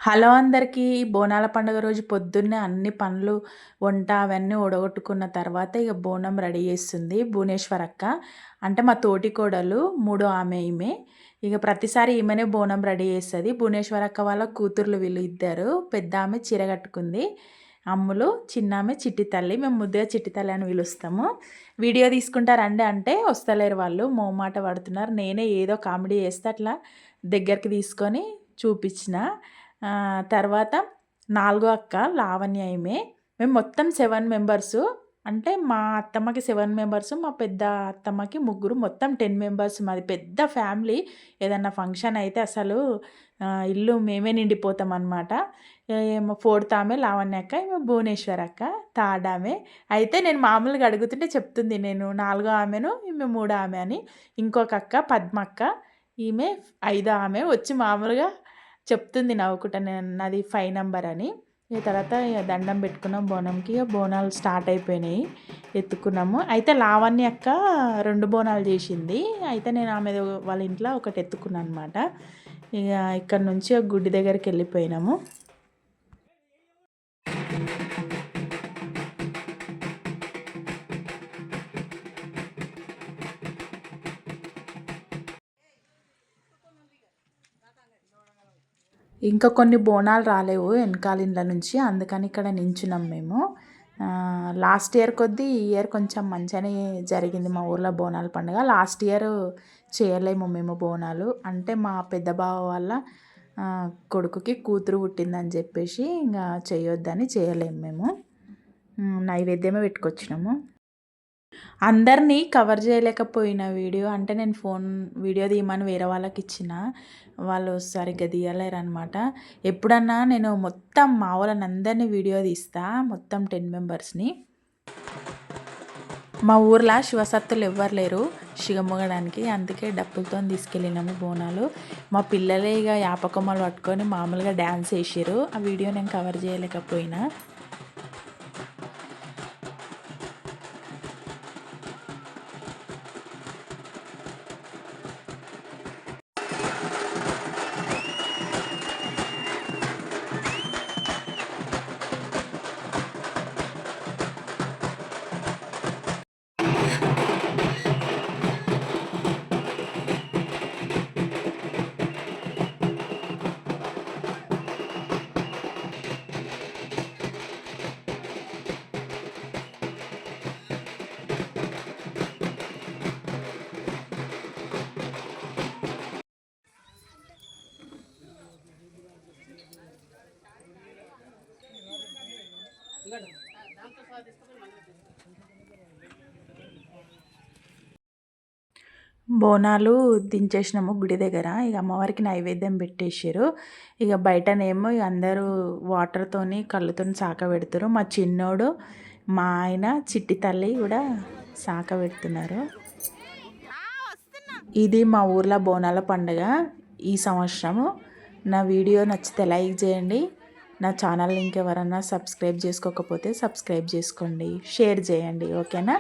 Hello అందరికీ. బోనాల పండుగ రోజు పొద్దున్నే అన్ని పనులు, వంట అవన్నీ ఓడగొట్టుకున్న తర్వాత ఇక బోనం రెడీ చేస్తుంది భువనేశ్వర్ అక్క. అంటే మా తోటి కోడలు, మూడో ఆమె ఈమె. ఇక ప్రతిసారి ఈమెనే బోనం రెడీ చేస్తుంది. భువనేశ్వర్ అక్క వాళ్ళ కూతుర్లు వీళ్ళు ఇద్దరు. పెద్ద ఆమె చీర కట్టుకుంది, అమ్ములు. చిన్న ఆమె చిట్టి తల్లి. మేము ముద్దుగా చిట్టి తల్లి అని పిలుస్తాము. వీడియో తీసుకుంటారండి అంటే వస్తలేరు వాళ్ళు, మోమాట పడుతున్నారు. నేనే ఏదో కామెడీ చేస్తే అట్లా దగ్గరికి తీసుకొని చూపించిన. తర్వాత నాలుగో అక్క లావణ్య ఈమె. మేము మొత్తం 7 మెంబర్సు. అంటే మా అత్తమ్మకి 7 మెంబర్సు, మా పెద్ద అత్తమ్మకి ముగ్గురు, మొత్తం 10 మెంబర్స్. మాది పెద్ద ఫ్యామిలీ. ఏదన్నా ఫంక్షన్ అయితే అసలు ఇల్లు మేమే నిండిపోతాం అనమాట. ఏమో ఫోర్త్ ఆమె లావణ్య అక్క, ఈమె భువనేశ్వర్ అక్క, థర్డ్ ఆమె. అయితే నేను మామూలుగా అడుగుతుంటే చెప్తుంది నేను నాలుగో ఆమెను, ఈమె మూడో ఆమె అని. ఇంకొక అక్క పద్మక్క, ఈమె ఐదో ఆమె. వచ్చి మామూలుగా చెప్తుంది నవ్వుకుంటా, నాది 5 నంబర్ అని. ఇక తర్వాత ఇక దండం పెట్టుకున్నాం బోనంకి. ఇక బోనాలు స్టార్ట్ అయిపోయినాయి, ఎత్తుకున్నాము. అయితే లావణ్య అక్క 2 బోనాలు చేసింది. అయితే నేను ఆమె వాళ్ళ ఇంట్లో ఒకటి ఎత్తుకున్నాను అనమాట. ఇక ఇక్కడ నుంచి గుడి దగ్గరికి వెళ్ళిపోయినాము. ఇంకా కొన్ని బోనాలు రాలేవు వెనకాల ఇండ్ల నుంచి, అందుకని ఇక్కడ నించున్నాం మేము. లాస్ట్ ఇయర్ కొద్దీ ఈ ఇయర్ కొంచెం మంచిగానే జరిగింది మా ఊర్లో బోనాల పండుగ. లాస్ట్ ఇయర్ చేయలేము మేము బోనాలు. అంటే మా పెద్ద బావ వాళ్ళ కొడుకుకి కూతురు పుట్టిందని చెప్పేసి ఇంకా చేయొద్దని చేయలేము మేము. నైవేద్యమే పెట్టుకొచ్చినాము. అందరినీ కవర్ చేయలేకపోయిన వీడియో. అంటే నేను వీడియో తీయమని వేరే వాళ్ళకి ఇచ్చిన, వాళ్ళు సరిగ్గా తీయలేరనమాట. ఎప్పుడన్నా నేను మొత్తం మా వాళ్ళని అందరినీ వీడియో తీస్తా, మొత్తం 10 మెంబర్స్ని. మా ఊర్లో శివసత్తులు ఎవ్వరు లేరు శిగమొగడానికి, అందుకే డప్పులతో తీసుకెళ్ళినాము బోనాలు. మా పిల్లలే ఇక యాపకొమ్మలు పట్టుకొని మామూలుగా డ్యాన్స్ వేసారు. ఆ వీడియో నేను కవర్ చేయలేకపోయినా. బోనాలు దించేసినాము గుడి దగ్గర. ఇక అమ్మవారికి నైవేద్యం పెట్టేసారు. ఇక బయటనేమో ఇక అందరూ వాటర్తోని కళ్ళుతోని సాక పెడతారు. మా చిన్నోడు, మా ఆయన, చిట్టి తల్లి కూడా సాక పెడుతున్నారు. ఇది మా ఊర్లో బోనాల పండుగ ఈ సంవత్సరము. నా వీడియో నచ్చితే లైక్ చేయండి. నా ఛానల్ ఇంకెవరన్నా సబ్స్క్రైబ్ చేసుకోకపోతే సబ్స్క్రైబ్ చేసుకోండి, షేర్ చేయండి. ఓకేనా?